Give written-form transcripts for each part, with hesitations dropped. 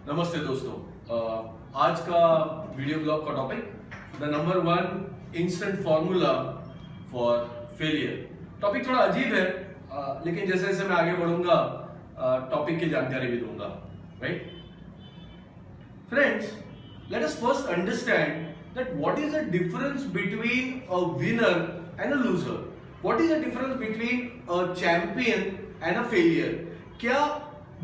नमस्ते दोस्तों। आज का वीडियो ब्लॉग का topic the number 1 instant formula for failure. Topic थोड़ा अजीब है, लेकिन जैसे जैसे मैं आगे बढ़ूंगा टॉपिक की जानकारी भी दूंगा। Right friends, let us first understand that what is the difference between a winner and a loser. What is the difference between a champion and a failure. क्या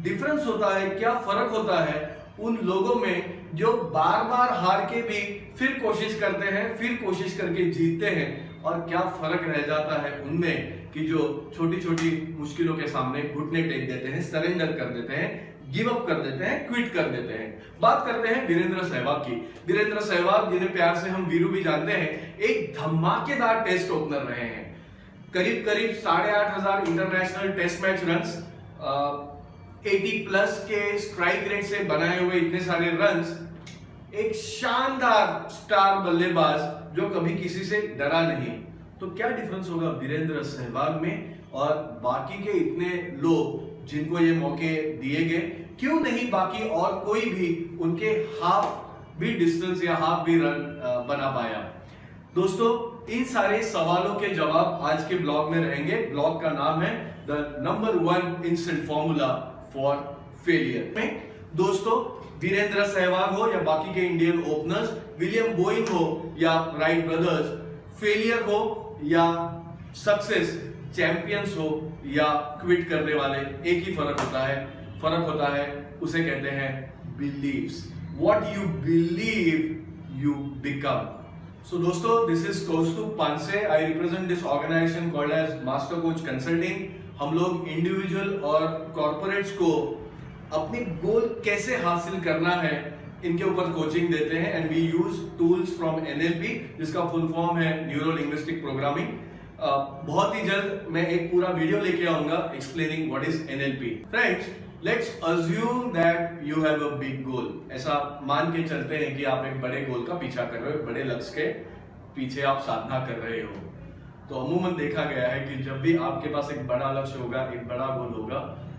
डिफरेंस होता है, क्या फर्क होता है उन लोगों में जो बार बार हार के भी फिर कोशिश करते हैं, फिर कोशिश करके जीतते हैं, और क्या फर्क रह जाता है उनमें कि जो छोटी छोटी मुश्किलों के सामने घुटने टेक देते हैं, सरेंडर कर देते हैं, गिव अप कर देते हैं, क्विट कर देते हैं। बात करते हैं वीरेंद्र सहवाग की। वीरेंद्र सहवाग, जिन्हें प्यार से हम वीरू भी जानते हैं, एक धमाकेदार टेस्ट ओपनर रहे हैं। करीब करीब 8,500 international test match runs, 80 plus के स्ट्राइक रेट से बनाए हुए इतने सारे रन्स, एक शानदार स्टार बल्लेबाज जो कभी किसी से डरा नहीं। तो क्या डिफरेंस होगा वीरेंद्र सहवाग में और बाकी के इतने लोग जिनको ये मौके दिए गए? क्यों नहीं बाकी और कोई भी उनके हाफ भी डिस्टेंस या हाफ भी रन बना पाया? दोस्तों, इन सारे सवालों के जवाब आज के ब्लॉग में रहेंगे। ब्लॉग का नाम है the number 1 instant formula for failure. में दोस्तों, वीरेंद्र सहवाग हो या बाकी के इंडियन ओपनर्स, विलियम बोइंग हो या राइट ब्रदर्स, फेलियर हो या सक्सेस, चैंपियंस हो या क्विट करने वाले, एक ही फर्क होता है। फर्क होता है, उसे कहते हैं beliefs. What you believe you become. So दोस्तों, this is Kaustubh Panse. I represent this organization called as Master Coach Consulting. हम लोग इंडिविजुअल और कॉर्पोरेट्स को अपनी गोल कैसे हासिल करना है, इनके ऊपर कोचिंग देते हैं। And we use tools from NLP, जिसका फुल फॉर्म है न्यूरो लिंग्विस्टिक प्रोग्रामिंग। बहुत ही जल्द मैं एक पूरा वीडियो लेके आऊंगा explaining what is NLP। Friends, let's assume that you have a big goal. ऐसा मान के चलते हैं कि आप एक बड़े गोल का पीछा कर रहे हो, बड़े लक्ष्य के पीछे आप साधना कर रहे हो। तो अमूमन देखा गया है कि जब भी आपके पास एक बड़ा लक्ष्य होगा, एक बड़ा गोल होगा,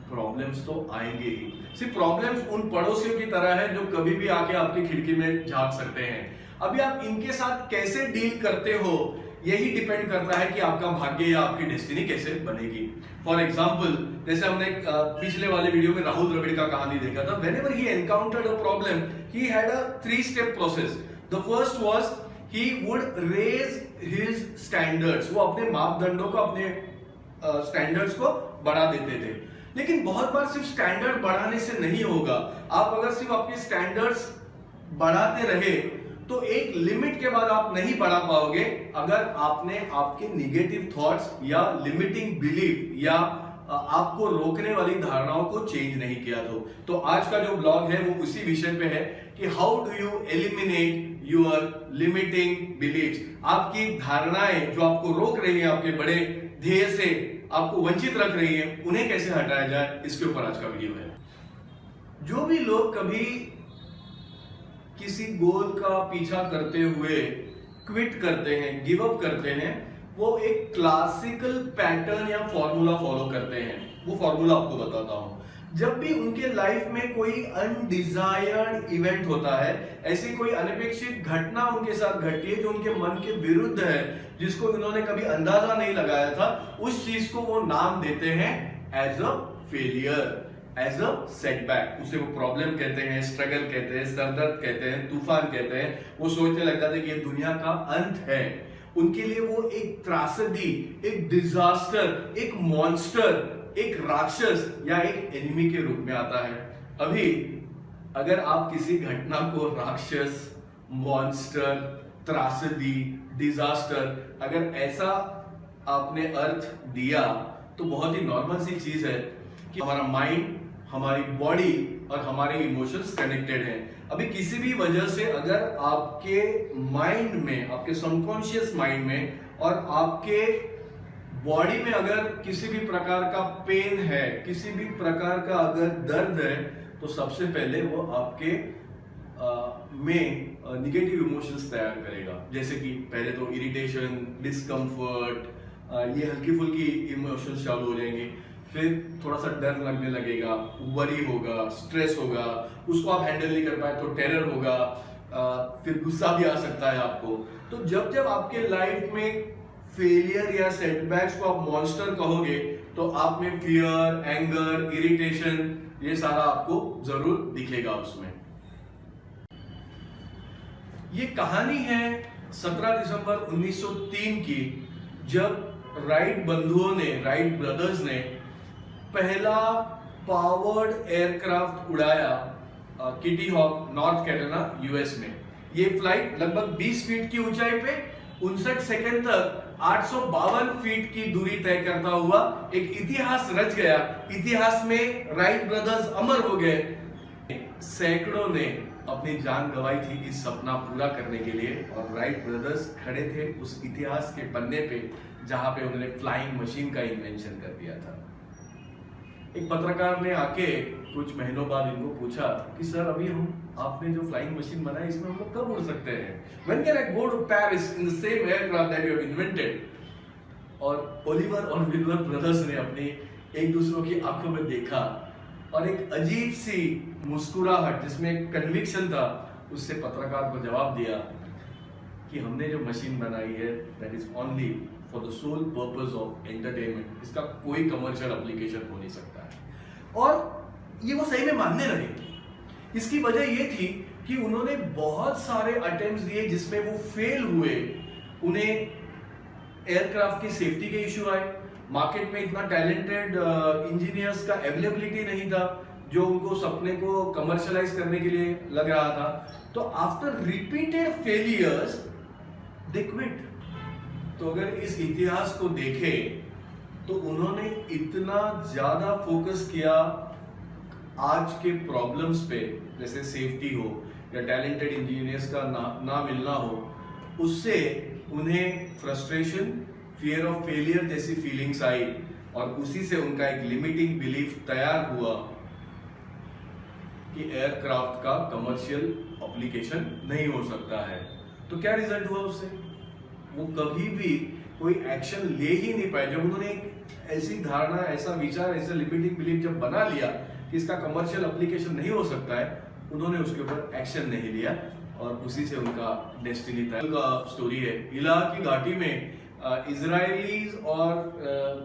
प्रॉब्लम्स तो आएंगे ही। सिर्फ प्रॉब्लम्स उन पड़ोसियों की तरह है जो कभी भी आके आपकी खिड़की में झांक सकते हैं। अभी आप इनके साथ कैसे डील करते हो, यही डिपेंड करता है कि आपका भाग्य या आपकी डेस्टिनी कैसे बनेगी। फॉर एग्जाम्पल, जैसे हमने पिछले वाले वीडियो में राहुल द्रविड़ का कहानी देखा था। Whenever he encountered a problem, he had a 3-step process. The first was he would raise his standards। वो अपने मापदंडों को, अपने स्टैंडर्ड्स को बढ़ा देते थे। लेकिन बहुत बार सिर्फ स्टैंडर्ड बढ़ाने से नहीं होगा। आप अगर सिर्फ अपने स्टैंडर्ड्स बढ़ाते रहे तो एक लिमिट के बाद आप नहीं बढ़ा पाओगे, अगर आपने आपके निगेटिव थॉट्स या लिमिटिंग बिलीफ या आपको रोकने वाली धारणाओं को चेंज नहीं किया। तो आज का जो ब्लॉग है वो उसी विषय पे है कि how do you eliminate your limiting beliefs. आपकी धारणाएं जो आपको रोक रही है, आपके बड़े ध्येय से आपको वंचित रख रही है, उन्हें कैसे हटाया जाए, इसके ऊपर आज का वीडियो है। जो भी लोग कभी किसी गोल का पीछा करते हुए क्विट करते हैं, गिव अप करते हैं, वो एक क्लासिकल पैटर्न या फॉर्मूला फॉलो करते हैं। वो फॉर्मूला आपको बताता हूं। जब भी उनके लाइफ में कोई अनडिजायर्ड इवेंट होता है, ऐसी कोई अनपेक्षित घटना उनके साथ घटती है जो उनके मन के विरुद्ध है, जिसको उन्होंने कभी अंदाजा नहीं लगाया था, उस चीज को वो नाम देते हैं as a failure, as a setback. उसे वो प्रॉब्लम कहते हैं, स्ट्रगल कहते हैं, सरदर्द कहते हैं, तूफान कहते हैं। वो सोचने लग जाते हैं कि ये दुनिया का अंत है। उनके लिए वो एक त्रासदी, एक डिजास्टर, एक मॉन्स्टर, एक राक्षस या एक एनिमी के रूप में आता है। अभी अगर आप किसी घटना को राक्षस, मॉन्स्टर, त्रासदी, डिजास्टर, अगर ऐसा आपने अर्थ दिया, तो बहुत ही नॉर्मल सी चीज है कि हमारा माइंड, हमारी बॉडी और हमारे इमोशंस कनेक्टेड हैं। अभी किसी भी वजह से अगर आपके माइंड में, आपके सबकॉन्शियस माइंड में और आपके बॉडी में अगर किसी भी प्रकार का पेन है, किसी भी प्रकार का अगर दर्द है, तो सबसे पहले वो आपके में निगेटिव इमोशंस तैयार करेगा। जैसे कि पहले तो इरिटेशन, डिस्कम्फर्ट, ये हल्की फुल्की इमोशंस चालू हो जाएंगे। फिर थोड़ा सा डर लगने लगेगा, वरी होगा, स्ट्रेस होगा, उसको आप हैंडल नहीं कर पाए तो टेरर होगा, फिर गुस्सा भी आ सकता है आपको। तो जब जब आपके लाइफ में फेलियर या सेटबैक्स को आप मॉन्स्टर कहोगे तो आप में फियर, एंगर, इरिटेशन, ये सारा आपको जरूर दिखेगा उसमें। ये कहानी है 17 दिसंबर 1903 की, जब राइट बंधुओं ने, राइट ब्रदर्स ने पहला पावर्ड एयरक्राफ्ट उड़ाया Kitty Hawk, North Carolina, US में। ये फ्लाइट लगभग 20 फीट की ऊंचाई पे 59 सेकंड तक 852 फीट की दूरी तय करता हुआ एक इतिहास रच गया। इतिहास में राइट ब्रदर्स अमर हो गए। सैकड़ों ने अपनी जान गंवाई थी इस सपना पूरा करने के लिए, और राइट ब्रदर्स खड़े थे उस इतिहास के पन्ने पे जहां पे उन्होंने फ्लाइंग मशीन का इन्वेंशन कर दिया था। एक पत्रकार ने आके कुछ महीनों बाद इनको पूछा कि सर, अभी आपने जो फ्लाइंग मशीन बनाई इसमें हम लोग कब उड़ सकते हैं? When can I go to Paris in the same aircraft that you have invented? और ओलिवर और विल्बर ब्रदर्स ने अपनी एक दूसरों की आंखों में देखा और एक अजीब सी मुस्कुराहट जिसमें कन्विक्शन था, उससे पत्रकार को जवाब दिया कि हमने जो मशीन बनाई है that is only for the sole purpose of entertainment, इसका कोई कमर्शियल एप्लीकेशन हो नहीं सकता है। और ये वो सही में मानने लगे। इसकी वजह ये थी कि उन्होंने बहुत सारे अटेम्प्ट्स दिए जिसमें वो फेल हुए। उन्हें एयरक्राफ्ट की सेफ्टी के इश्यू आए, मार्केट में इतना टैलेंटेड इंजीनियर्स का अवेलेबिलिटी नहीं था जो उनको सपने को कमर्शियलाइज करने के लिए लग रहा था। तो आफ्टर रिपीटेड फेलियर्स दे क्विट। तो अगर इस इतिहास को देखें तो उन्होंने इतना ज्यादा फोकस किया आज के प्रॉब्लम्स पे, जैसे सेफ्टी हो या टैलेंटेड इंजीनियर्स का ना मिलना हो, उससे उन्हें फ्रस्ट्रेशन, फियर ऑफ फेलियर जैसी फीलिंग्स आई, और उसी से उनका एक लिमिटिंग बिलीफ तैयार हुआ कि एयरक्राफ्ट का कमर्शियल एप्लीकेशन नहीं हो सकता है। तो क्या रिजल्ट हुआ उससे? वो कभी भी कोई एक्शन ले ही नहीं पाए। जब उन्होंने एक ऐसी धारणा, ऐसा विचार, ऐसा लिमिटिंग बिलीफ जब बना लिया कि इसका कमर्शियल एप्लीकेशन नहीं हो सकता है, उन्होंने उसके ऊपर एक्शन नहीं लिया और उसी से उनका डेस्टिनी तय का स्टोरी है। इलाहा की घाटी में इजरायलीज और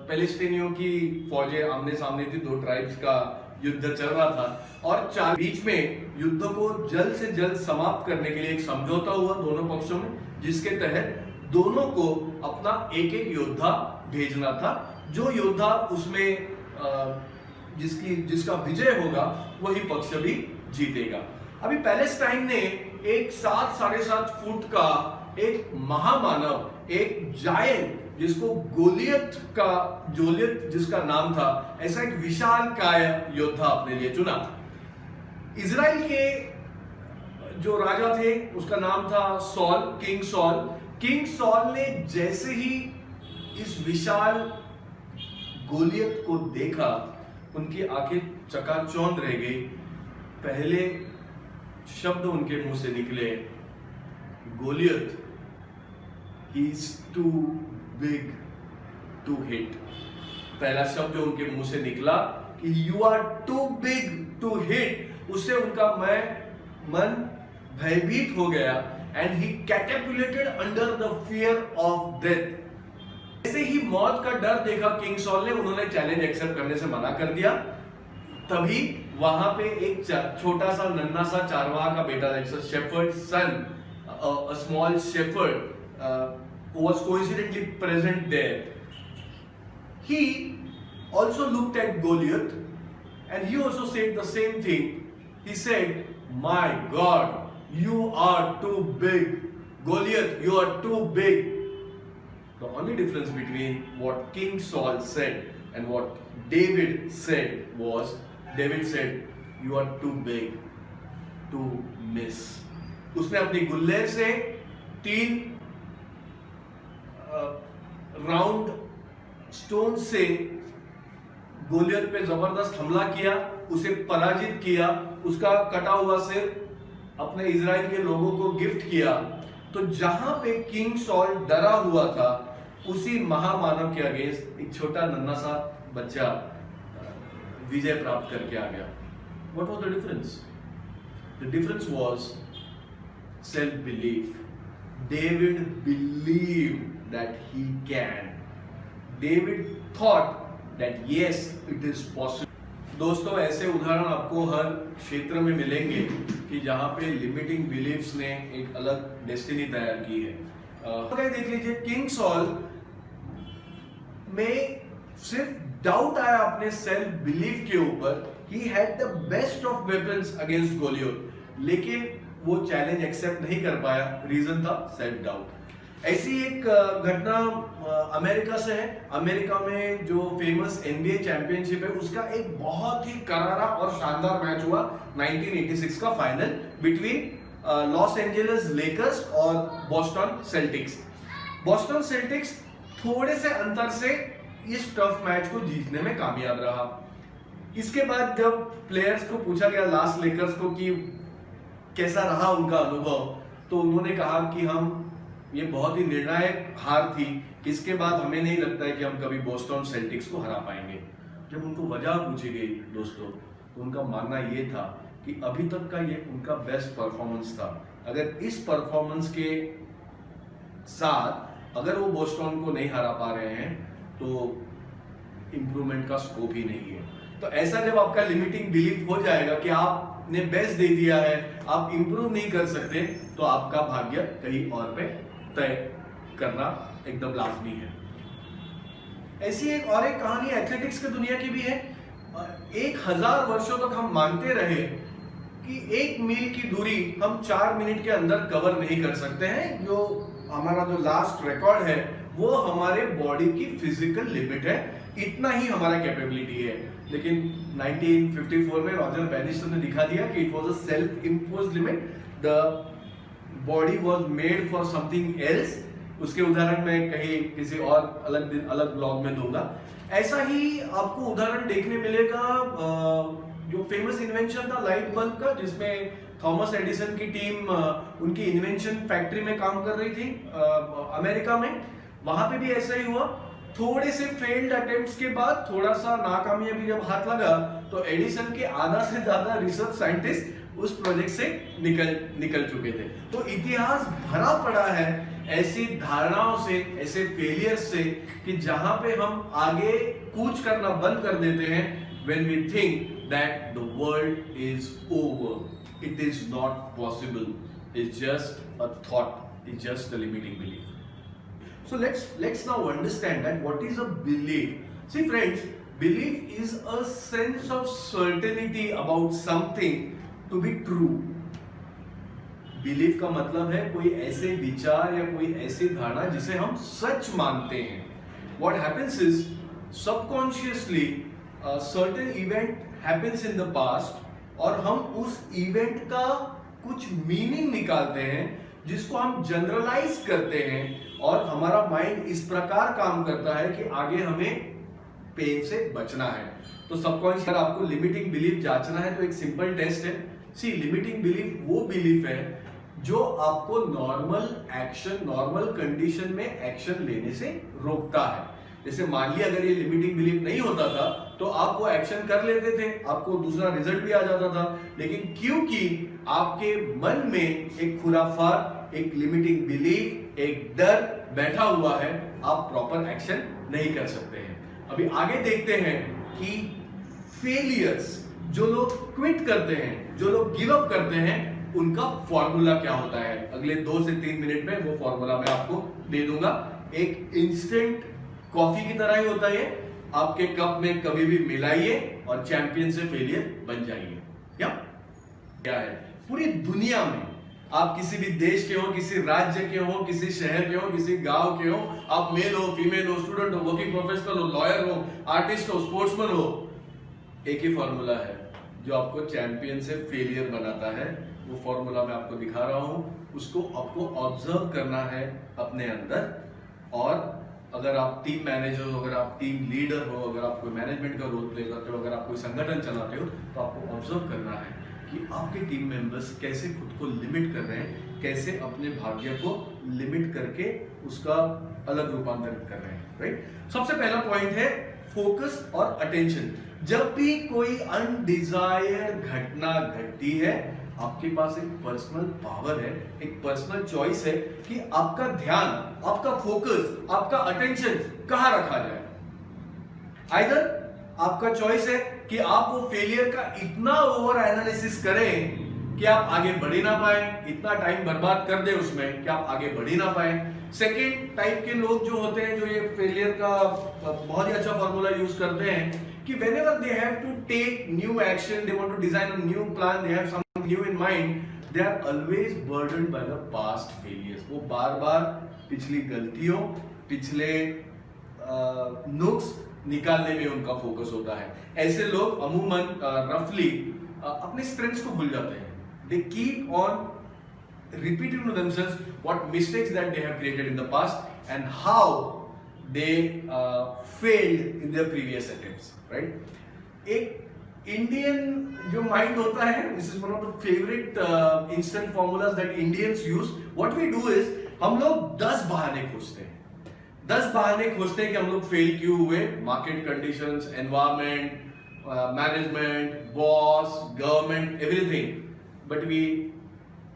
पैलेस्टीनियों की फौजें आमने सामने थी, दो ट्राइब्स का युद्ध चल रहा था और बीच में युद्ध को जल्द से जल्द समाप्त करने के लिए एक समझौता हुआ दोनों पक्षों में, जिसके तहत दोनों को अपना एक एक योद्धा भेजना था। जो योद्धा उसमें जिसका विजय होगा वही पक्ष भी जीतेगा। अभी पैलेस्टाइन ने एक 7-7.5 फुट का एक महामानव, एक जायंट, जिसको जोलियत जिसका नाम था, ऐसा एक विशाल काय योद्धा अपने लिए चुना। इजराइल के जो राजा थे उसका नाम था Saul, king Saul. King Saul ने जैसे ही इस विशाल गोलियत को देखा, उनकी आंखें चकाचौंध रह गई। पहले शब्द उनके मुंह से निकले, Goliath, he is too big to hit. पहला शब्द जो उनके मुंह से निकला कि you are too big to hit, उससे उनका मन भयभीत हो गया and he catapulted under the fear of death. जैसे ही मौत का डर देखा किंग सॉल ने, उन्होंने चैलेंज एक्सेप्ट करने से मना कर दिया। तभी वहां पे एक छोटा सा नन्हा सा चारवाहा का बेटा, shepherd son, a small shepherd was coincidentally present there. He also looked at Goliath and he also said the same thing. He said, "My God, you are too big. Goliath, you are too big." The only difference between what King Saul said and what David said was, David said, "You are too big to miss." उसने अपनी गुल्लेर से 3 round stone से गोलियत पे जबरदस्त हमला किया, उसे पराजित किया, उसका कटा हुआ सिर अपने इजराइल के लोगों को गिफ्ट किया। तो जहां पे किंग सॉल डरा हुआ था, उसी महामानव के अगेंस्ट एक छोटा नन्हा सा बच्चा विजय प्राप्त करके आ गया। What was the difference? The difference was self-belief. David believed that he can. David thought that yes, it is possible. दोस्तों, ऐसे उदाहरण आपको हर क्षेत्र में मिलेंगे कि जहां पे लिमिटिंग बिलीफ्स ने एक अलग डेस्टिनी तैयार की है। देख लीजिए, किंग सॉल में सिर्फ डाउट आया अपने सेल्फ बिलीफ के ऊपर। He had the best of weapons against Goliath, लेकिन वो चैलेंज एक्सेप्ट नहीं कर पाया। रीजन था सेल्फ डाउट। ऐसी एक घटना अमेरिका से है। अमेरिका में जो फेमस NBA चैंपियनशिप है, उसका एक बहुत ही करारा और शानदार मैच हुआ 1986 का final between Los Angeles Lakers और बॉस्टन सेल्टिक्स। बॉस्टन सेल्टिक्स थोड़े से अंतर से इस टफ मैच को जीतने में कामयाब रहा। इसके बाद जब प्लेयर्स को पूछा गया, लास्ट लेकर्स को, कि कैसा रहा उनका अनुभव, तो उन्होंने कहा कि ये बहुत ही निर्णायक हार थी। इसके बाद हमें नहीं लगता है कि हम कभी बॉस्टन सेल्टिक्स को हरा पाएंगे। जब उनको वजह पूछी गई दोस्तों, तो उनका मानना ये था कि अभी तक का ये उनका बेस्ट परफॉर्मेंस था। अगर इस परफॉर्मेंस के साथ अगर वो बॉस्टन को नहीं हरा पा रहे हैं, तो इंप्रूवमेंट का स्कोप ही नहीं है। तो ऐसा जब आपका लिमिटिंग बिलीफ हो जाएगा कि आपने बेस्ट दे दिया है, आप इंप्रूव नहीं कर सकते, तो आपका भाग्य कहीं और पे तय करना एकदम लाजमी है। ऐसी एक कहानी एथलेटिक्स की दुनिया की भी है। 1000 वर्षों तक हम मानते रहे कि 1 मील की दूरी हम 4 मिनट के अंदर कवर नहीं कर सकते हैं। जो हमारा जो लास्ट रिकॉर्ड है, वो हमारे बॉडी की फिजिकल लिमिट है, इतना ही हमारा कैपेबिलिटी है। लेकिन 1954 में रॉजर बैनिस्टर ने दिखा दिया कि it was a self imposed limit. The body was made for something else. उसके उदाहरण मैं कहीं किसी और अलग दिन अलग ब्लॉग में दूंगा। ऐसा ही आपको उदाहरण देखने मिलेगा जो फेमस इन्वेंशन था लाइट बल्ब का, जिसमें थॉमस एडिसन की टीम उनकी इन्वेंशन फैक्ट्री में काम कर रही थी अमेरिका में। वहां पे भी ऐसा ही हुआ। थोड़े से फेल्ड अटेम्प्ट्स के बाद, थोड़ा सा नाकामयाबी जब हाथ लगा, तो एडिसन के आधा से ज्यादा रिसर्च साइंटिस्ट उस प्रोजेक्ट से निकल चुके थे। तो इतिहास भरा पड़ा है ऐसी धारणाओं से, ऐसे फेलियर से, कि जहां पे हम आगे कूच करना बंद कर देते हैं when we think that the world is over. It is not possible. It's just a thought. It's just a limiting belief. So let's now understand that what is a belief. See friends, belief is a sense of certainty about something to be true. Belief का मतलब है कोई ऐसे विचार या कोई ऐसी धारणा जिसे हम सच मानते हैं। What happens is subconsciously a certain event happens in the past, और हम उस इवेंट का कुछ मीनिंग निकालते हैं जिसको हम जनरलाइज करते हैं, और हमारा माइंड इस प्रकार काम करता है कि आगे हमें पेन से बचना है। तो सबकॉन्शियस, अगर आपको लिमिटिंग बिलीफ जांचना है तो एक सिंपल टेस्ट है। सी, लिमिटिंग बिलीफ वो बिलीफ है जो आपको नॉर्मल एक्शन, नॉर्मल कंडीशन में एक्शन लेने से रोकता है। जैसे मान लिया अगर ये लिमिटिंग बिलीफ नहीं होता था तो आप वो एक्शन कर लेते थे, आपको दूसरा रिजल्ट भी आ जाता था। लेकिन क्योंकि आपके मन में एक खुराफात, एक लिमिटिंग बिलीफ, एक डर बैठा हुआ है, आप प्रॉपर एक्शन नहीं कर सकते हैं। अभी आगे देखते हैं कि फेलियर्स, जो लोग क्विट करते हैं, जो लोग गिव अप करते हैं, उनका फॉर्मूला क्या होता है। अगले 2 से 3 मिनट में वो फॉर्मूला मैं आपको दे दूंगा। एक इंस्टेंट कॉफी की तरह ही होता है, आपके कप में कभी भी मिलाइए और चैंपियन से फेलियर बन जाइए। क्या है पूरी दुनिया में, आप किसी भी देश के हो, किसी राज्य के हो, किसी शहर के हो, किसी गांव के हो, आप मेल हो, फीमेल हो, स्टूडेंट हो, वर्किंग प्रोफेशनल हो, लॉयर हो, आर्टिस्ट हो, स्पोर्ट्समैन हो, एक ही फॉर्मूला है जो आपको चैंपियन से फेलियर बनाता है। वो फॉर्मूला मैं आपको दिखा रहा हूं, उसको आपको ऑब्जर्व करना है अपने अंदर। और अगर आप टीम मैनेजर हो, अगर आप टीम लीडर हो, अगर आप कोई मैनेजमेंट का रोल प्ले करते हो, अगर आप कोई संगठन चलाते हो, तो आपको ऑब्जर्व करना है कि आपके टीम मेंबर्स कैसे खुद को लिमिट कर रहे हैं, कैसे अपने भाग्य को लिमिट करके उसका अलग रूपांतरित कर रहे हैं। राइट। सबसे पहला पॉइंट है फोकस और अटेंशन। जब भी कोई अनडिजायर्ड घटना घटती है, आपके पास एक पर्सनल पावर है, एक पर्सनल चॉइस है कि आपका ध्यान, आपका फोकस, आपका अटेंशन कहां रखा जाए। आइदर आपका चॉइस है कि आप वो फेलियर का इतना ओवर एनालिसिस करें कि आप आगे बढ़ ही ना पाए, इतना टाइम बर्बाद कर दे उसमें कि आप आगे बढ़ ही ना पाए। सेकेंड टाइप के लोग जो होते हैं, जो ये फेलियर का बहुत ही अच्छा फॉर्मूला यूज करते हैं कि whenever they have to take new action, they want to design a new plan, they have something new in mind, they are always burdened by the past failures. वो बार बार पिछली गलतियों, पिछले नुक्स निकालने में उनका फोकस होता है। ऐसे लोग अमूमन रफली अपने स्ट्रेंथ्स को भूल जाते हैं। They keep on repeating to themselves what mistakes that they have created in the past and how they failed in their previous attempts, right? एक इंडियन जो माइंड होता है, this is one of the favorite instant formulas that Indians use. What we do is हम लोग 10 बहाने खोजते हैं। 10 बहाने खोजते हैं कि हम लोग फेल क्यों हुए। Market conditions, environment, management, boss, government, everything, but we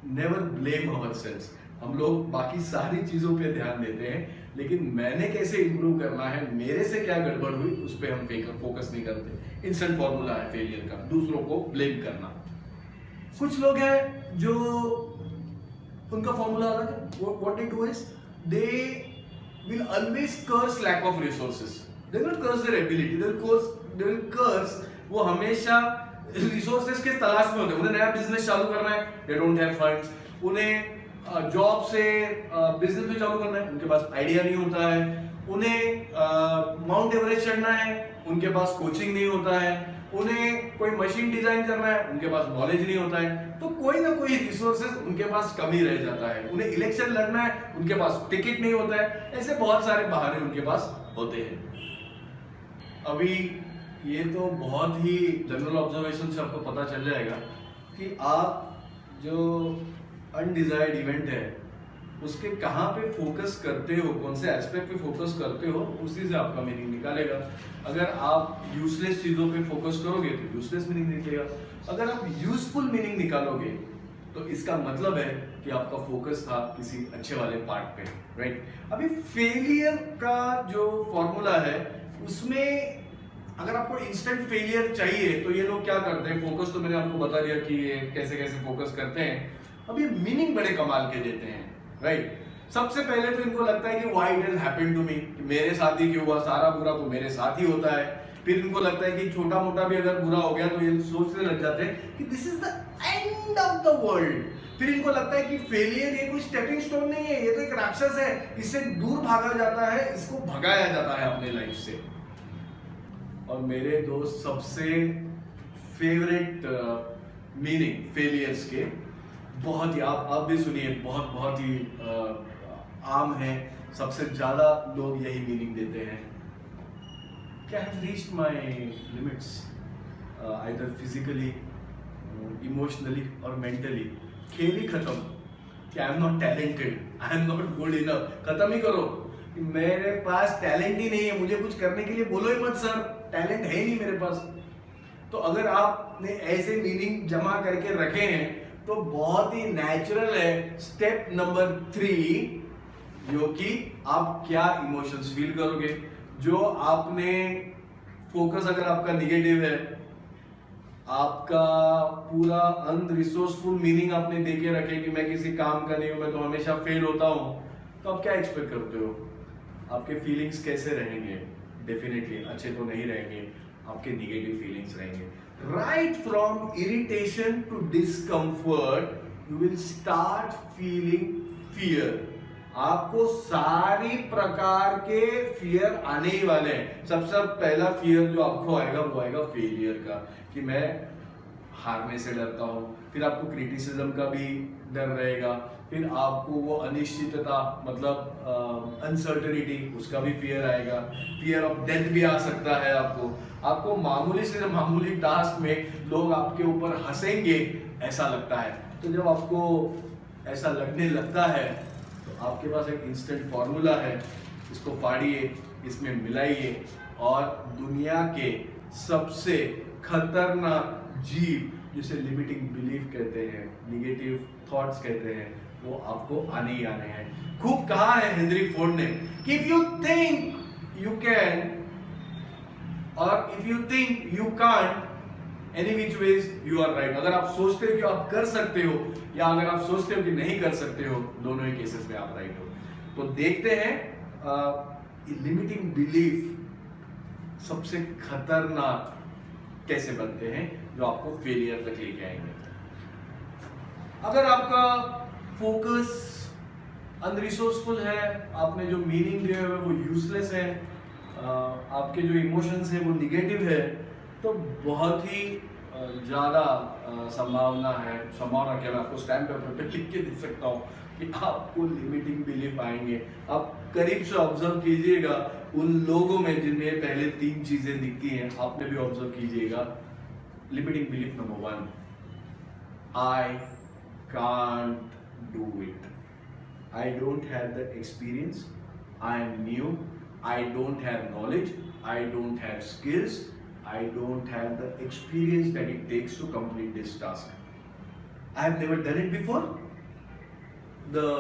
never blame ourselves. हम लोग बाकी सारी चीजों पे ध्यान देते हैं, लेकिन मैंने कैसे इंप्रूव करना है, मेरे से क्या गड़बड़ हुई, उस पर हम फोकस नहीं करते। इंस्टेंट फॉर्मूला है फेलियर का, दूसरों को ब्लेम करना। कुछ लोग हैं जो उनका फॉर्मूला अलग है। What they do is they will always curse lack of resources. They will curse their ability, they will curse, वो हमेशा रिसोर्सेज के तलाश में होते हैं। उन्हें नया बिजनेस चालू करना है, दे डोंट हैव फंड्स। उन्हें जॉब से बिजनेस में चालू करना है, उनके पास आइडिया नहीं होता है। उन्हें माउंट एवरेस्ट चढ़ना है, उनके पास कोचिंग नहीं होता है। उन्हें कोई मशीन डिजाइन करना है, उनके पास नॉलेज नहीं होता है। तो कोई ना कोई रिसोर्सेज उनके पास कमी रह जाता है। उन्हें इलेक्शन लड़ना है, उनके पास टिकट नहीं होता है। ऐसे बहुत सारे बहाने उनके पास होते हैं। अभी ये तो बहुत ही जनरल ऑब्जर्वेशन से आपको पता चल जाएगा कि आप जो अनडिजायर्ड इवेंट है उसके कहाँ पे फोकस करते हो, कौन से एस्पेक्ट पे फोकस करते हो, उसी से आपका मीनिंग निकालेगा। अगर आप यूजलेस चीजों पे फोकस करोगे तो यूजलेस मीनिंग निकलेगा। अगर आप यूजफुल मीनिंग निकालोगे तो इसका मतलब है कि आपका फोकस था किसी अच्छे वाले पार्ट पे, राइट। अभी फेलियर का जो फॉर्मूला है उसमें अगर आपको इंस्टेंट फेलियर चाहिए तो ये लोग क्या करते हैं, फोकस तो मैंने आपको बता दिया कि ये कैसे कैसे फोकस करते हैं। अब ये मीनिंग बड़े कमाल के देते हैं, राइट। सबसे पहले तो इनको लगता है कि why it has happened to me, मेरे साथ ही क्यों हुआ, सारा बुरा तो मेरे साथ ही होता है। फिर इनको लगता है कि छोटा मोटा भी अगर बुरा हो गया तो ये सोचने लग जाते हैं कि this is the end of the world. फिर इनको लगता है कि फेलियर ये कोई स्टेपिंग स्टोन नहीं है, ये तो एक राक्षस है, इससे दूर भागा जाता है, इसको भगाया जाता है अपने लाइफ से। और मेरे दोस्त सबसे फेवरेट मीनिंग फेलियर्स के, बहुत ही आप भी सुनिए, बहुत ही आम है, सबसे ज्यादा लोग यही मीनिंग देते हैं कि I have reached my limits, either physically, emotionally और मेंटली। खेल ही खत्म कि I am not talented, I am not good enough. खत्म ही करो कि मेरे पास टैलेंट ही नहीं है, मुझे कुछ करने के लिए बोलो ही मत सर, टैलेंट है ही नहीं मेरे पास। तो अगर आपने ऐसे मीनिंग जमा करके रखे हैं तो बहुत ही नेचुरल है स्टेप नंबर 3, जो कि आप क्या इमोशंस फील करोगे। जो आपने फोकस अगर आपका निगेटिव है, आपका पूरा अनरिसोर्सफुल मीनिंग आपने देके रखे कि मैं किसी काम का नहीं हूं, मैं तो हमेशा फेल होता हूं, तो आप क्या एक्सपेक्ट करते हो, आपके फीलिंग्स कैसे रहेंगे? डेफिनेटली अच्छे तो नहीं रहेंगे, आपके निगेटिव फीलिंग्स रहेंगे। Right from irritation to discomfort you will start feeling fear. आपको सारी प्रकार के फियर आने ही वाले हैं। सबसे पहला फियर जो आपको आएगा वो आएगा फेलियर का, कि मैं हारने से डरता हूं। फिर आपको क्रिटिसिज्म का भी डर रहेगा। फिर आपको वो अनिश्चितता, मतलब अनसर्टेनिटी, उसका भी फियर आएगा। फियर ऑफ डेथ भी आ सकता है आपको मामूली से मामूली टास्क में लोग आपके ऊपर हंसेंगे ऐसा लगता है। तो जब आपको ऐसा लगने लगता है तो आपके पास एक इंस्टेंट फॉर्मूला है, इसको फाड़िए, इसमें मिलाइए और दुनिया के सबसे खतरनाक जीव जिसे लिमिटिंग बिलीफ कहते हैं, निगेटिव थॉट्स कहते हैं, वो आपको आने ही आने हैं। खूब कहा है हेनरी फोर्ड ने कि if you think you can or if you think you can't, any which ways you are right. अगर आप सोचते हो कि आप कर सकते हो या अगर आप सोचते हो कि नहीं कर सकते हो, दोनों ही केसेस में आप राइट हो। तो देखते हैं लिमिटिंग बिलीफ सबसे खतरनाक कैसे बनते हैं जो आपको फेलियर तक लेके आएंगे। अगर आपका फोकस अनरिसोर्सफुल है, आपने जो मीनिंग दिया है वो यूजलेस है, आपके जो इमोशंस है वो निगेटिव है, तो बहुत ही ज्यादा संभावना क्या मैं आपको स्टैम्प पेपर पे लिख के दे सकता हूँ कि आपको लिमिटिंग बिलीफ आएंगे। आप करीब से ऑब्जर्व कीजिएगा उन लोगों में जिनमें पहले 3 चीजें दिखती हैं, आपने भी ऑब्जर्व कीजिएगा। Limiting belief number 1, I can't do it, I don't have the experience, I am new, I don't have knowledge, I don't have skills, I don't have the experience that it takes to complete this task. I have never done it before. The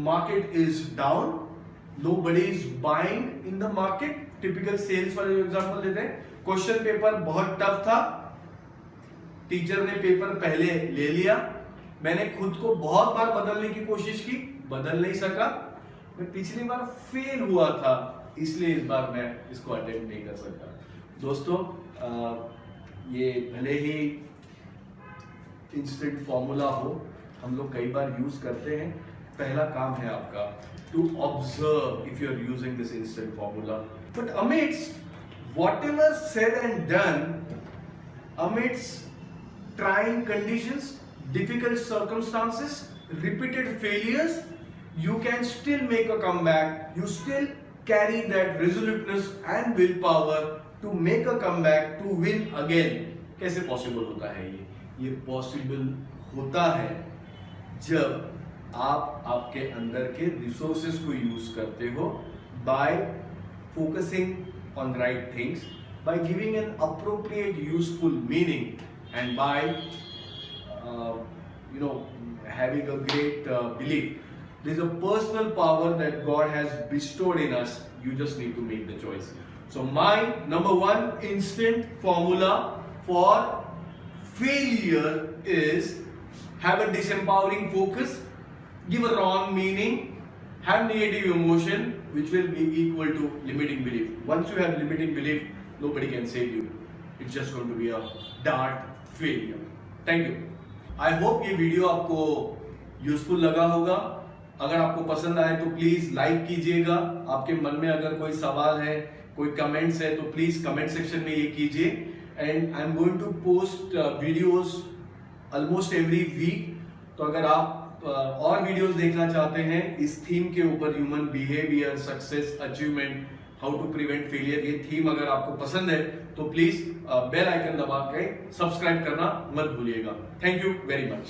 market is down, nobody is buying in the market. Typical sales वाले example देते हैं। Question paper बहुत tough था, teacher ने paper पहले ले लिया, मैंने खुद को बहुत बार बदलने की कोशिश की, बदल नहीं सका, मैं पिछली बार फेल हुआ था, इसलिए इस बार मैं इसको अटेम्प्ट नहीं कर सकता। दोस्तों, ये भले ही इंस्टेंट फॉर्मूला हो, हम लोग कई बार यूज करते हैं। पहला काम है आपका to observe if you are using this instant formula, but amidst whatever said and done, amidst trying conditions, difficult circumstances, repeated failures, you can still make a comeback, you still carry that resoluteness and willpower to make a comeback, to win again. कैसे possible होता है ये possible होता है जब आप आपके अंदर के रिसोर्सेज को यूज करते हो, by focusing on right things, by giving an appropriate useful meaning and by having a great belief. There is a personal power that God has bestowed in us. You just need to make the choice. So my number 1 instant formula for failure is have a disempowering focus, give a wrong meaning, have negative emotion, which will be equal to limiting belief. Once you have limiting belief, nobody can save you. It's just going to be a dart failure. Thank you. I hope ये video आपको useful लगा होगा। अगर आपको पसंद आए तो please like कीजिएगा। आपके मन में अगर कोई सवाल है, कोई कमेंट्स है, तो प्लीज कमेंट सेक्शन में ये कीजिए। And I am going to post videos almost every week. तो अगर आप और वीडियोस देखना चाहते हैं इस थीम के ऊपर, human behaviour, success, achievement, how to prevent failure, ये थीम अगर आपको पसंद है तो प्लीज बेल आइकन दबा के सब्सक्राइब करना मत भूलिएगा। Thank you very much.